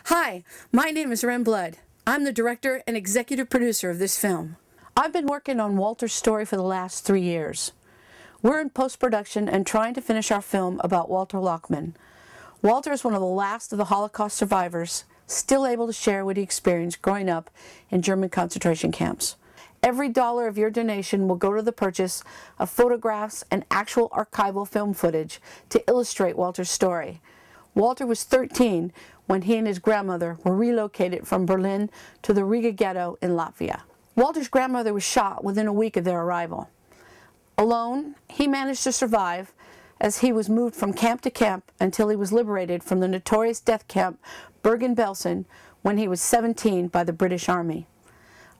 Hi, my name is Ren Blood. I'm the director and executive producer of this film. I've been working on Walter's story for the last 3 years. We're in post-production and trying to finish our film about Walter Lockman. Walter is one of the last of the Holocaust survivors, still able to share what he experienced growing up in German concentration camps. Every dollar of your donation will go to the purchase of photographs and actual archival film footage to illustrate Walter's story. Walter was 13 when he and his grandmother were relocated from Berlin to the Riga Ghetto in Latvia. Walter's grandmother was shot within a week of their arrival. Alone, he managed to survive as he was moved from camp to camp until he was liberated from the notorious death camp Bergen Belsen when he was 17 by the British Army.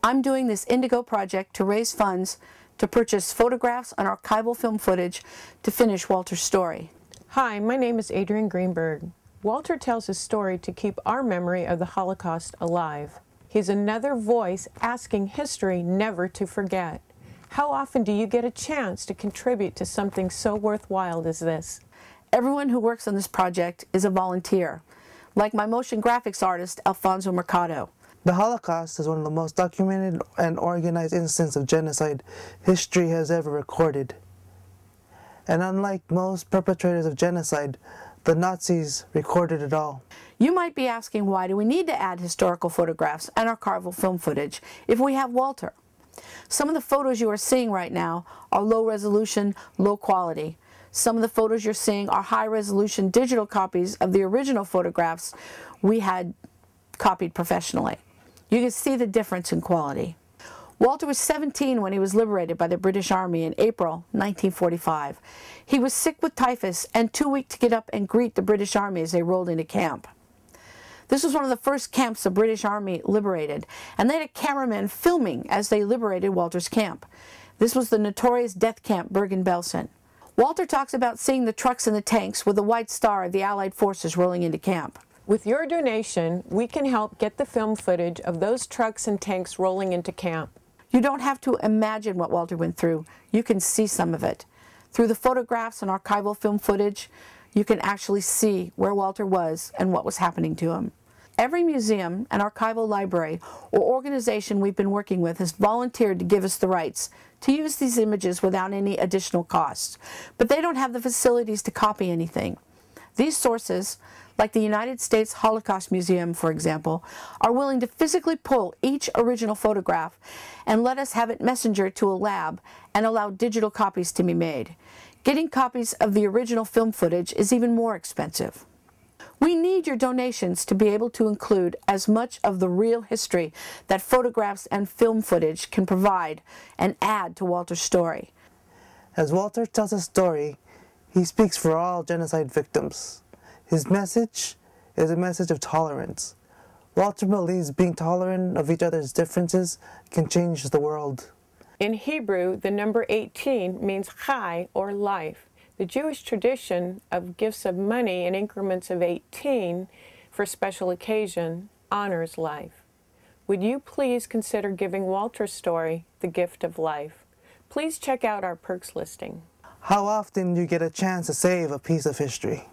I'm doing this Indiegogo project to raise funds to purchase photographs and archival film footage to finish Walter's story. Hi, my name is Adrienne Greenberg. Walter tells his story to keep our memory of the Holocaust alive. He's another voice asking history never to forget. How often do you get a chance to contribute to something so worthwhile as this? Everyone who works on this project is a volunteer, like my motion graphics artist, Alfonso Mercado. The Holocaust is one of the most documented and organized instances of genocide history has ever recorded. And unlike most perpetrators of genocide, the Nazis recorded it all. You might be asking, why do we need to add historical photographs and archival film footage if we have Walter? Some of the photos you are seeing right now are low resolution, low quality. Some of the photos you're seeing are high resolution digital copies of the original photographs we had copied professionally. You can see the difference in quality. Walter was 17 when he was liberated by the British Army in April 1945. He was sick with typhus and too weak to get up and greet the British Army as they rolled into camp. This was one of the first camps the British Army liberated, and they had a cameraman filming as they liberated Walter's camp. This was the notorious death camp Bergen Belsen. Walter talks about seeing the trucks and the tanks with the white star of the Allied forces rolling into camp. With your donation, we can help get the film footage of those trucks and tanks rolling into camp. You don't have to imagine what Walter went through. You can see some of it. Through the photographs and archival film footage, you can actually see where Walter was and what was happening to him. Every museum and archival library or organization we've been working with has volunteered to give us the rights to use these images without any additional costs. But they don't have the facilities to copy anything. These sources, like the United States Holocaust Museum, for example, are willing to physically pull each original photograph and let us have it messengered to a lab and allow digital copies to be made. Getting copies of the original film footage is even more expensive. We need your donations to be able to include as much of the real history that photographs and film footage can provide and add to Walter's story. As Walter tells his story, he speaks for all genocide victims. His message is a message of tolerance. Walter believes being tolerant of each other's differences can change the world. In Hebrew, the number 18 means chai, or life. The Jewish tradition of gifts of money in increments of 18 for special occasion honors life. Would you please consider giving Walter's story the gift of life? Please check out our perks listing. How often do you get a chance to save a piece of history?